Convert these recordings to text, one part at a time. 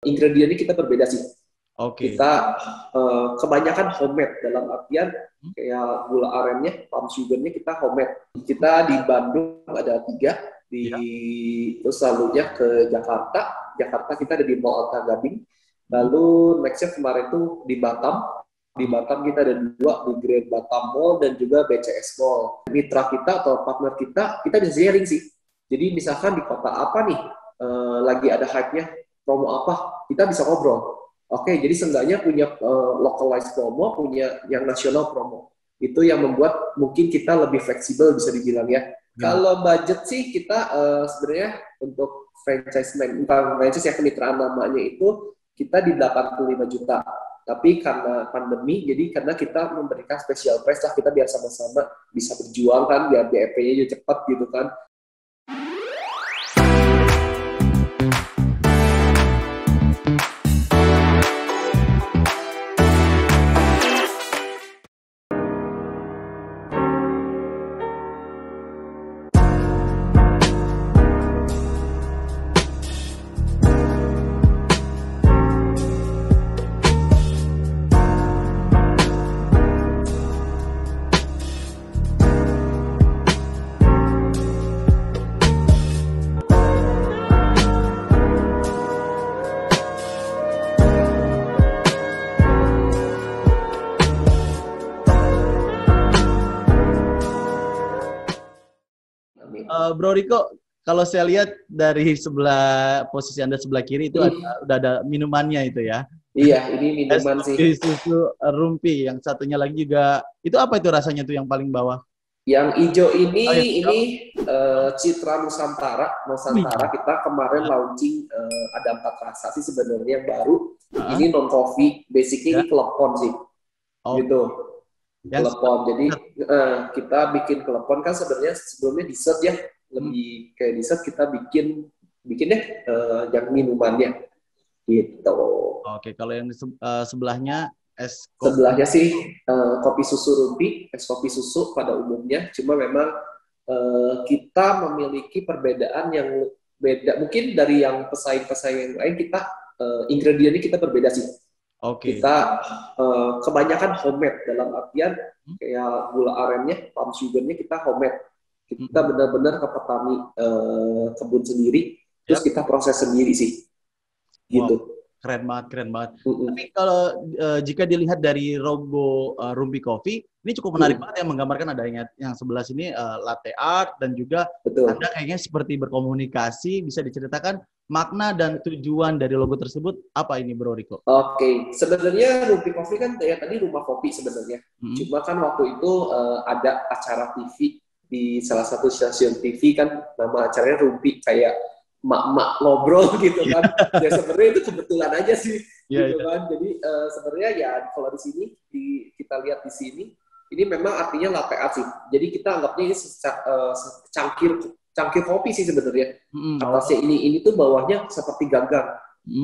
Ingredientnya kita berbeda sih. Oke. Kita kebanyakan homemade, dalam artian kayak gula arennya, palm sugarnya kita homemade. Kita di Bandung ada 3, Ya. terus lalunya ke Jakarta. Jakarta kita ada di Mall Alta Gading. Lalu nextnya kemarin tuh di Batam. Di Batam kita ada 2, di Grand Batam Mall dan juga BCS Mall. Mitra kita atau partner kita bisa sharing sih. Jadi misalkan di kota apa nih, lagi ada hype-nya, promo apa, kita bisa ngobrol. Oke, jadi seenggaknya punya localized promo, punya yang nasional promo. Itu yang membuat mungkin kita lebih fleksibel, bisa dibilang ya. Kalau budget sih kita sebenarnya untuk bukan franchise ya, kemitraan namanya itu kita di 85 juta. Tapi karena pandemi, jadi karena kita memberikan special price lah, kita biar sama-sama bisa berjuang kan, biar BEP-nya juga cepat gitu kan. Bro Riko, kalau saya lihat dari posisi Anda sebelah kiri itu udah ada minumannya itu ya. Iya, ini Es minuman sih. kopi susu rumpi, yang satunya lagi juga, itu apa itu rasanya tuh yang paling bawah? Yang hijau ini, Oh, ini Citra Nusantara. Kita kemarin launching ada 4 rasa sih sebenarnya yang baru. Ini non coffee, basically ini klepon sih. Gitu. Klepon. Jadi kita bikin klepon kan sebenarnya sebelumnya dessert ya, lebih kayak dessert, kita bikin deh yang minumannya. Gitu. Oke, kalau yang sebelahnya es kopi. Sebelahnya sih kopi susu rumpi, es kopi susu pada umumnya. Cuma memang kita memiliki perbedaan yang beda. Mungkin dari yang pesaing-pesaing yang lain, kita ingredientnya kita berbeda sih. Oke. Kita kebanyakan homemade, dalam artian kayak gula arennya, palm sugarnya kita homemade. Kita benar-benar ke petani kebun sendiri, terus kita proses sendiri sih. Gitu. Wow. Keren banget. Tapi kalau jika dilihat dari logo Rumpi Coffee, ini cukup menarik banget ya, menggambarkan adanya yang sebelah sini latte art, dan juga Anda kayaknya seperti berkomunikasi. Bisa diceritakan makna dan tujuan dari logo tersebut apa ini, Bro Riko? Oke, sebenarnya Rumpi Coffee kan ya tadi rumah kopi sebenarnya. Cuma kan waktu itu ada acara TV di salah satu stasiun TV kan, nama acaranya Rumpi, kayak mak-mak ngobrol gitu kan. Ya sebenarnya itu kebetulan aja sih, gitu kan. Jadi sebenarnya ya kalau di sini kita lihat di sini, ini memang artinya latte art sih. Jadi kita anggapnya ini cangkir kopi sih sebenarnya. Atasnya ini tuh bawahnya seperti gagang.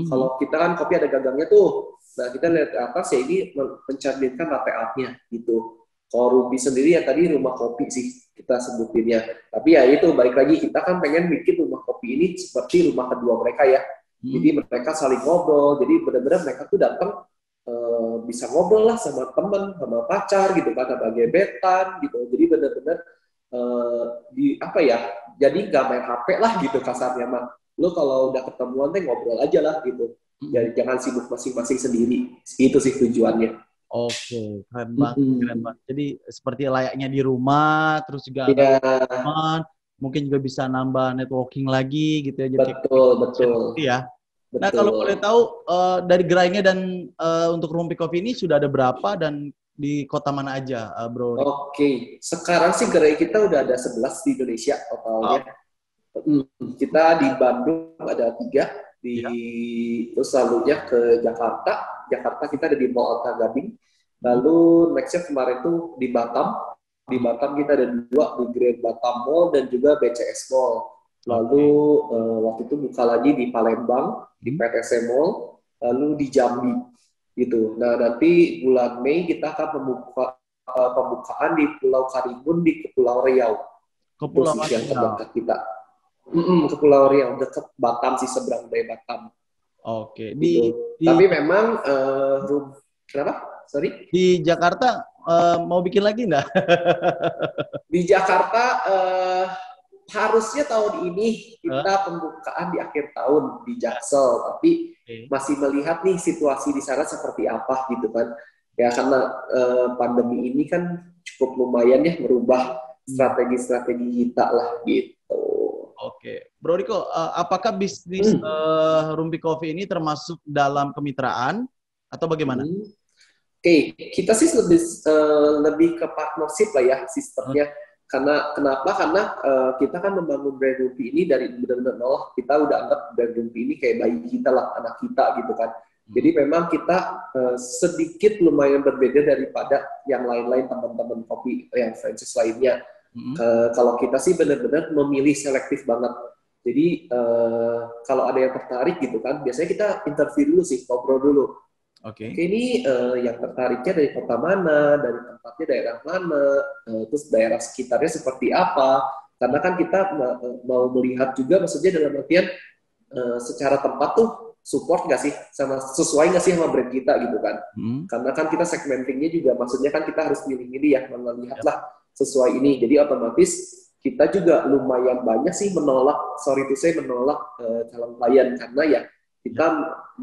Kalau kita kan kopi ada gagangnya tuh. Nah kita lihat atas ya, ini mencerminkan latte artnya gitu. Kalau Rumpi sendiri ya tadi rumah kopi sih kita sebutinnya. Tapi ya itu balik lagi, kita kan pengen bikin rumah kopi ini seperti rumah kedua mereka ya. Jadi mereka saling ngobrol. Jadi benar-benar mereka tuh datang bisa ngobrol lah sama teman, sama pacar gitu kan, sama gebetan gitu. Jadi benar-benar di apa ya? Jadi nggak main HP lah gitu kasarnya mah. Lo kalau udah ketemuan ngobrol aja lah gitu. Jadi jangan sibuk masing-masing sendiri. Itu sih tujuannya. Oke, keren banget. Jadi seperti layaknya di rumah, terus juga teman, mungkin juga bisa nambah networking lagi gitu ya. Jadi betul. Ya. Nah, kalau boleh tahu dari gerainya dan untuk Rumpi Coffee ini sudah ada berapa dan di kota mana aja, Bro? Oke, sekarang sih gerai kita udah ada 11 di Indonesia totalnya. Kita di Bandung ada 3, terus lalunya ke Jakarta. Jakarta kita ada di Mall Alta Gading. Lalu nextnya kemarin tuh di Batam. Di Batam kita ada 2, di Grand Batam Mall dan juga BCS Mall. Lalu waktu itu buka lagi di Palembang, di PTC Mall, lalu di Jambi gitu. Nah nanti bulan Mei kita akan pembukaan di Pulau Karimun di Kepulauan Riau. Kepulauan yang terdekat kita. Ke Pulau Riau, dekat Batam sih, seberang dari Batam. Oke. Gitu. Tapi memang kenapa? Sorry. Di Jakarta mau bikin lagi nggak? Di Jakarta harusnya tahun ini kita pembukaan di akhir tahun di Jaksel, tapi masih melihat nih situasi di sana seperti apa gitu kan. Ya karena pandemi ini kan cukup lumayan ya merubah strategi-strategi kita lah gitu. Oke, Bro Riko, apakah bisnis Rumpi Coffee ini termasuk dalam kemitraan atau bagaimana? Oke, kita sih lebih ke partnership lah ya sistemnya. Kenapa? Karena kita kan membangun brand Rumpi ini dari benar-benar nol. Kita udah anggap brand Rumpi ini kayak bayi kita lah, anak kita gitu kan. Jadi memang kita sedikit lumayan berbeda daripada yang lain-lain teman-teman kopi yang franchise lainnya. Kalau kita sih benar-benar memilih selektif banget. Jadi kalau ada yang tertarik gitu kan, biasanya kita interview dulu sih, ngobrol dulu. Oke, ini yang tertariknya dari kota mana, dari tempatnya daerah mana, terus daerah sekitarnya seperti apa. Karena kan kita mau melihat juga, maksudnya dalam artian secara tempat tuh support nggak sih, sama sesuai nggak sih sama brand kita gitu kan. Karena kan kita segmentingnya juga, maksudnya kan kita harus milih-milih ya, melihatlah sesuai ini. Jadi otomatis kita juga lumayan banyak sih menolak calon klien, karena ya kita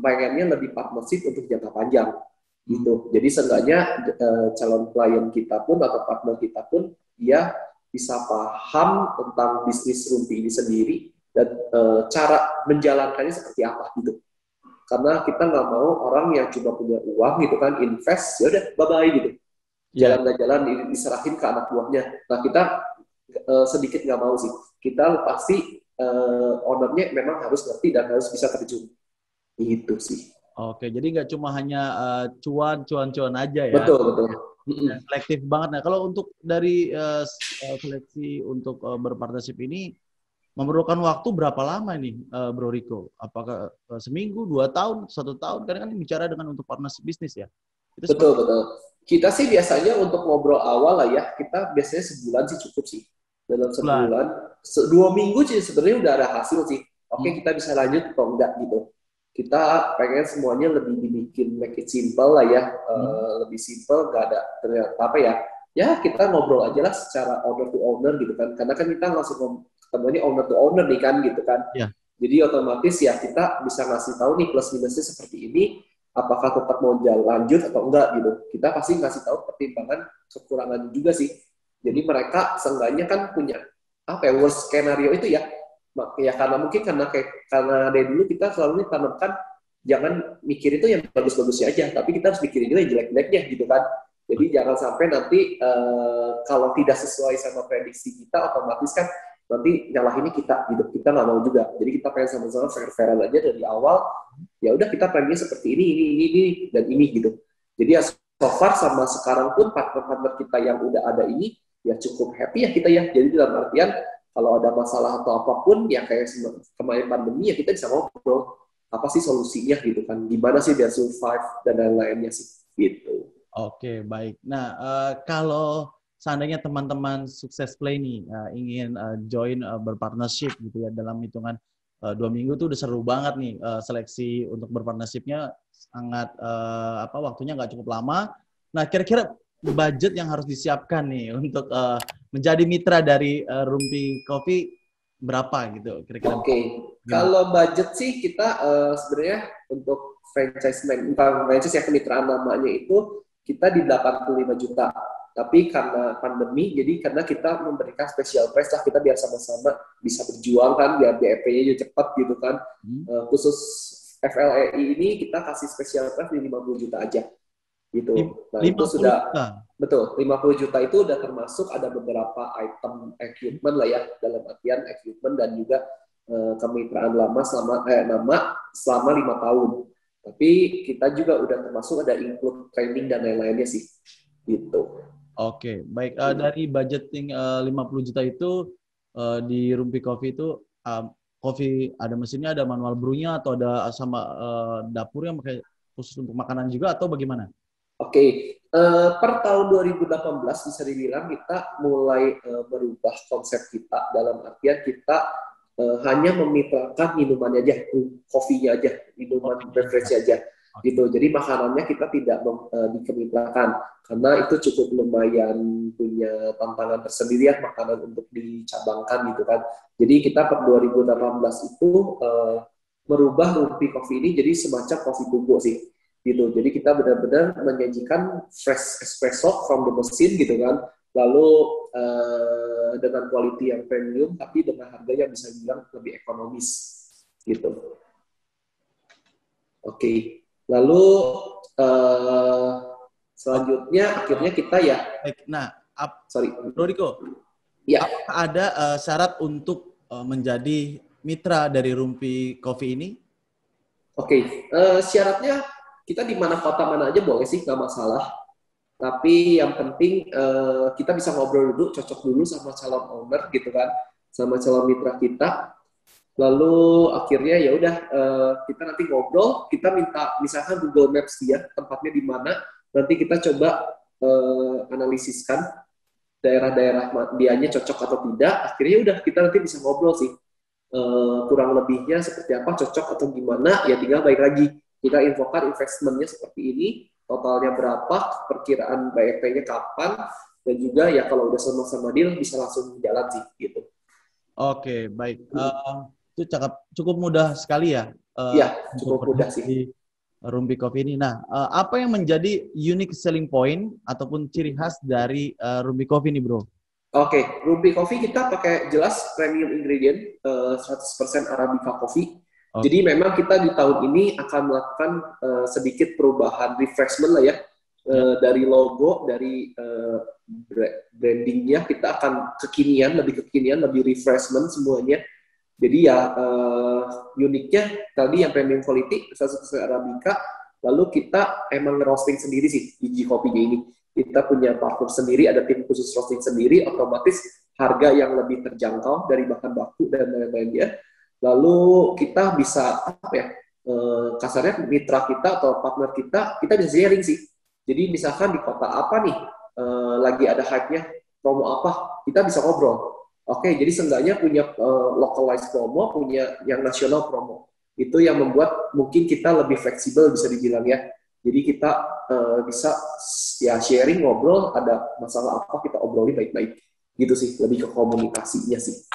pengennya lebih partnership untuk jangka panjang gitu. Jadi seenggaknya calon klien kita pun atau partner kita pun dia bisa paham tentang bisnis Rumpi ini sendiri dan cara menjalankannya seperti apa gitu. Karena kita nggak mau orang yang cuma punya uang gitu kan, invest, ya udah bye-bye gitu. Jalan nggak jalan diserahin ke anak buahnya. Nah kita sedikit nggak mau sih. Kita pasti ownernya memang harus ngerti dan harus bisa terjun. Itu sih. Oke, jadi nggak cuma hanya cuan aja ya. Betul. Selektif banget. Nah, kalau untuk dari seleksi untuk berpartnership ini memerlukan waktu berapa lama nih, Bro Riko? Apakah seminggu, 2 tahun, 1 tahun? Karena kan bicara dengan untuk partnership bisnis ya. Betul. Kita sih biasanya untuk ngobrol awal lah ya, kita biasanya sebulan sih cukup sih. Dalam sebulan, 2 minggu sih sebenarnya udah ada hasil sih. Oke, kita bisa lanjut atau enggak gitu. Kita pengen semuanya lebih dibikin make it simple lah ya, lebih simple, nggak ada ternyata apa ya. Ya kita ngobrol aja lah secara owner to owner gitu kan. Karena kan kita langsung ketemunya owner to owner nih kan gitu kan. Yeah. Jadi otomatis ya kita bisa ngasih tahu nih plus minusnya seperti ini. Apakah tetap mau jalan lanjut atau enggak gitu. Kita pasti ngasih tahu pertimbangan kekurangan juga sih. Jadi mereka seenggaknya kan punya apa ya, worst skenario itu ya. Ya karena mungkin karena dari dulu kita selalu ditanamkan jangan mikir itu yang bagus-bagusnya aja, tapi kita harus mikirin juga yang jelek-jeleknya gitu kan. Jadi jangan sampai nanti kalau tidak sesuai sama prediksi kita, otomatis kan nanti nyalahinnya kita gitu. Kita nggak mau juga. Jadi kita pengen sama-sama fair-fairan aja dari awal. Ya udah kita planning seperti ini dan ini gitu. Jadi ya so far sama sekarang pun partner-partner kita yang udah ada ini ya cukup happy ya kita ya. Jadi dalam artian kalau ada masalah atau apapun ya kayak kemarin pandemi ya kita bisa ngobrol apa sih solusinya gitu kan, gimana sih biar survive dan lain-lainnya sih gitu. Oke, baik. Nah, kalau seandainya teman-teman Sukses Play nih ingin join berpartnership gitu ya, dalam hitungan 2 minggu tuh udah seru banget nih, seleksi untuk berpartnershipnya sangat waktunya nggak cukup lama. Nah, kira-kira budget yang harus disiapkan nih untuk menjadi mitra dari Rumpi Coffee berapa gitu kira-kira? Oke. Kalau budget sih kita sebenarnya untuk franchise ya, kemitraan namanya itu kita di 85 juta. Tapi karena pandemi, jadi karena kita memberikan special price lah, kita biar sama-sama bisa berjuang kan, biar BEP-nya juga cepat gitu kan. Khusus FLEI ini kita kasih special price di 50 juta aja. Gitu. Nah, itu sudah juta. Betul, 50 juta itu udah termasuk ada beberapa item equipment lah ya, dalam artian equipment dan juga kemitraan nama selama 5 tahun. Tapi kita juga udah termasuk ada include training dan lain-lainnya sih. Gitu. Oke, baik. Dari budgeting 50 juta itu di Rumpi Coffee itu kopi ada mesinnya, ada manual brewnya atau ada sama dapur yang pakai khusus untuk makanan juga atau bagaimana? Oke, per tahun 2018 bisa dibilang kita mulai berubah konsep kita, dalam artian kita hanya memitrakan minumannya aja, kopinya aja, minuman beverage aja gitu. Jadi makanannya kita tidak dikemitrakan karena itu cukup lumayan punya tantangan tersendiri ya makanan untuk dicabangkan gitu kan. Jadi kita per 2018 itu merubah Rumpi Coffee ini jadi semacam kopi tubo sih gitu. Jadi kita benar-benar menyajikan fresh espresso from the machine gitu kan. Lalu dengan quality yang premium tapi dengan harga yang bisa dibilang lebih ekonomis gitu. Oke. Lalu selanjutnya akhirnya kita ya. Nah, sorry, Bro Riko. Ya. Apakah ada syarat untuk menjadi mitra dari Rumpi Coffee ini? Oke. Syaratnya kita di mana kota mana aja boleh sih, nggak masalah. Tapi yang penting kita bisa ngobrol dulu, cocok dulu sama calon owner gitu kan, sama calon mitra kita. Lalu akhirnya ya udah kita nanti ngobrol, kita minta misalkan Google Maps dia tempatnya di mana, nanti kita coba analisiskan daerah-daerah dianya cocok atau tidak. Akhirnya udah kita nanti bisa ngobrol sih kurang lebihnya seperti apa, cocok atau gimana, ya tinggal balik lagi kita infokan investmentnya seperti ini, totalnya berapa, perkiraan BEP-nya kapan, dan juga ya kalau udah sama-sama deal bisa langsung jalan sih gitu. Oke, baik. Itu cukup mudah sekali ya. Iya, cukup mudah sih. Di Rumpi Coffee ini. Nah, apa yang menjadi unique selling point ataupun ciri khas dari Rumpi Coffee ini, Bro? Oke, Rumpi Coffee kita pakai jelas premium ingredient, 100% Arabica coffee. Okay. Jadi memang kita di tahun ini akan melakukan sedikit perubahan refreshment lah ya. Dari logo, dari brandingnya kita akan lebih kekinian, lebih refreshment semuanya. Jadi ya uniknya tadi yang premium quality, 100% Arabica, lalu kita emang roasting sendiri sih biji kopinya ini. Kita punya partner sendiri, ada tim khusus roasting sendiri, otomatis harga yang lebih terjangkau dari bahan baku dan lain-lainnya. Lalu kita bisa kasarnya mitra kita atau partner kita bisa sharing sih. Jadi misalkan di kota apa nih lagi ada hype-nya, promo apa, kita bisa ngobrol. Oke, jadi seenggaknya punya localized promo, punya yang nasional promo. Itu yang membuat mungkin kita lebih fleksibel bisa dibilang ya. Jadi kita bisa ya sharing, ngobrol, ada masalah apa kita obrolin baik-baik. Gitu sih, lebih ke komunikasinya sih.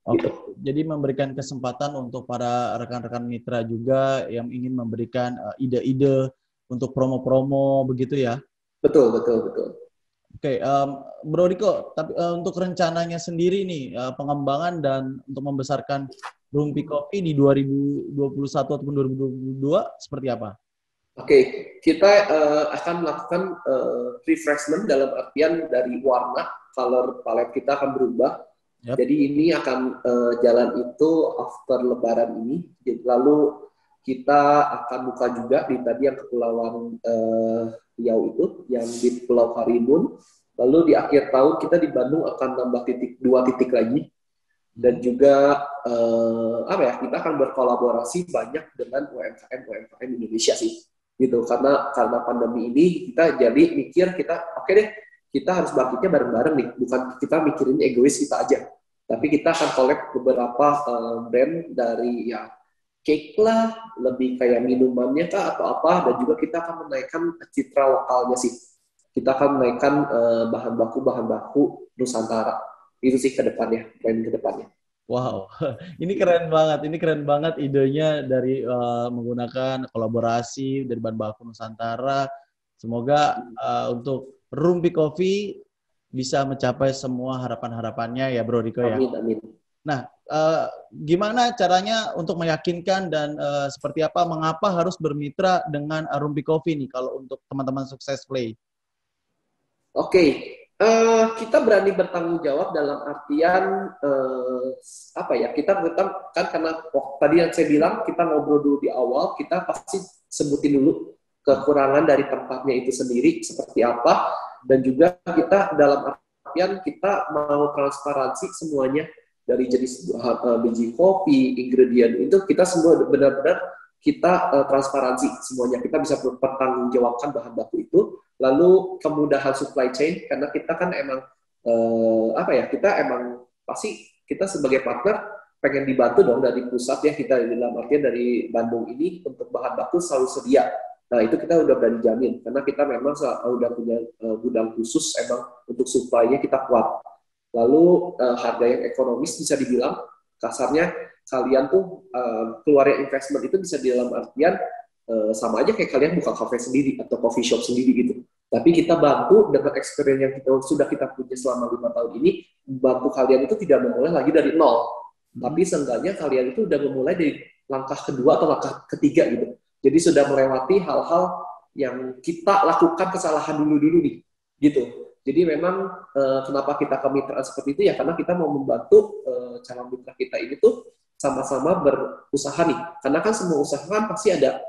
Oke, jadi memberikan kesempatan untuk para rekan-rekan mitra juga yang ingin memberikan ide-ide untuk promo-promo begitu ya? Betul. Oke, Bro Riko, tapi untuk rencananya sendiri nih, pengembangan dan untuk membesarkan Rumpi Coffee di 2021 ataupun 2022 seperti apa? Oke, kita akan melakukan refreshment dalam artian dari warna, color palette kita akan berubah. Yep. Jadi ini akan jalan itu after Lebaran ini. Lalu kita akan buka juga di tadi yang Kepulauan Riau itu, yang di Pulau Karimun. Lalu di akhir tahun kita di Bandung akan nambah 2 titik lagi. Dan juga kita akan berkolaborasi banyak dengan UMKM Indonesia sih. Gitu, karena pandemi ini kita jadi mikir oke deh, kita harus bangkitnya bareng-bareng nih, bukan kita mikirin egois kita aja, tapi kita akan collect beberapa brand dari ya cake lah, lebih kayak minumannya kah atau apa, dan juga kita akan menaikkan citra lokalnya sih, kita akan menaikkan bahan baku Nusantara, itu sih kedepannya, brand kedepannya. Wow, ini keren banget idenya dari menggunakan kolaborasi dari bahan baku Nusantara. Semoga untuk Rumpi Coffee bisa mencapai semua harapan-harapannya ya Bro Riko ya. Amin. Nah, gimana caranya untuk meyakinkan dan seperti apa, mengapa harus bermitra dengan Rumpi Coffee nih kalau untuk teman-teman Sukses Play? Oke. Kita berani bertanggung jawab dalam artian kita tetap kan karena tadi yang saya bilang kita ngobrol dulu di awal, kita pasti sebutin dulu kekurangan dari tempatnya itu sendiri seperti apa, dan juga kita dalam artian kita mau transparansi semuanya dari jenis biji kopi, ingredient itu kita semua benar-benar kita transparansi semuanya, kita bisa bertanggungjawabkan bahan baku itu. Lalu kemudahan supply chain, karena kita kan emang kita emang pasti kita sebagai partner pengen dibantu dong dari pusat ya, kita dalam artian dari Bandung ini untuk bahan baku selalu sedia. Nah itu kita udah berani jamin karena kita memang udah punya gudang khusus emang untuk supply-nya kita kuat. Lalu harga yang ekonomis bisa dibilang kasarnya kalian tuh keluarnya investment itu bisa di dalam artian sama aja kayak kalian buka cafe sendiri atau coffee shop sendiri gitu. Tapi kita bantu dengan experience yang sudah kita punya selama 5 tahun ini, bantu kalian itu tidak memulai lagi dari nol. Tapi seenggaknya kalian itu udah memulai dari langkah kedua atau langkah ketiga gitu. Jadi sudah melewati hal-hal yang kita lakukan kesalahan dulu-dulu nih, gitu. Jadi memang kenapa kita kemitraan seperti itu ya karena kita mau membantu calon mitra kita ini tuh sama-sama berusaha nih. Karena kan semua usaha kan pasti ada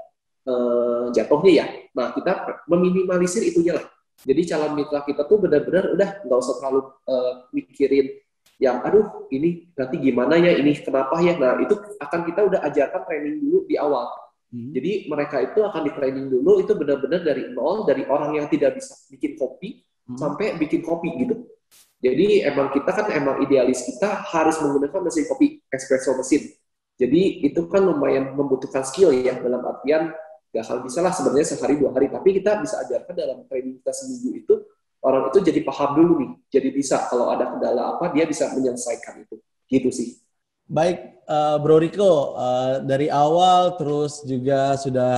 jatuhnya ya. Nah kita meminimalisir itunya lah. Jadi calon mitra kita tuh benar-benar udah nggak usah terlalu mikirin yang aduh ini nanti gimana ya, ini kenapa ya. Nah itu akan kita udah ajarkan training dulu di awal. Jadi mereka itu akan di training dulu itu benar-benar dari nol, dari orang yang tidak bisa bikin kopi sampai bikin kopi gitu. Jadi emang kita kan emang idealis kita harus menggunakan mesin kopi espresso mesin. Jadi itu kan lumayan membutuhkan skill ya dalam artian gak hal bisa lah sebenarnya sehari 2 hari, tapi kita bisa ajarkan dalam training kita seminggu itu orang itu jadi paham dulu nih, jadi bisa kalau ada kendala apa dia bisa menyelesaikan itu, gitu sih. Baik, Bro Rico, dari awal terus juga sudah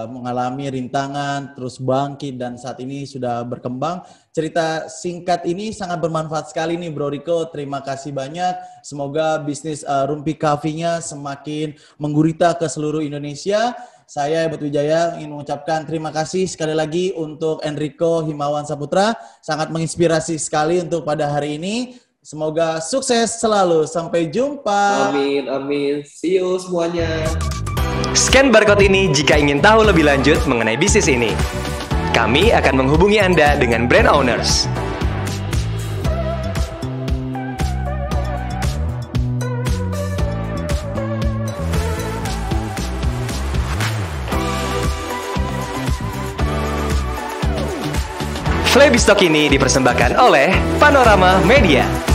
mengalami rintangan, terus bangkit dan saat ini sudah berkembang. Cerita singkat ini sangat bermanfaat sekali nih Bro Rico, terima kasih banyak. Semoga bisnis Rumpi Coffee-nya semakin menggurita ke seluruh Indonesia. Saya Ebet Wijaya ingin mengucapkan terima kasih sekali lagi untuk Enrico Himawan Saputra, sangat menginspirasi sekali untuk pada hari ini. Semoga sukses selalu. Sampai jumpa. Amin, amin. See you semuanya. Scan barcode ini jika ingin tahu lebih lanjut mengenai bisnis ini. Kami akan menghubungi Anda dengan brand owners. Flyby Stock ini dipersembahkan oleh Panorama Media.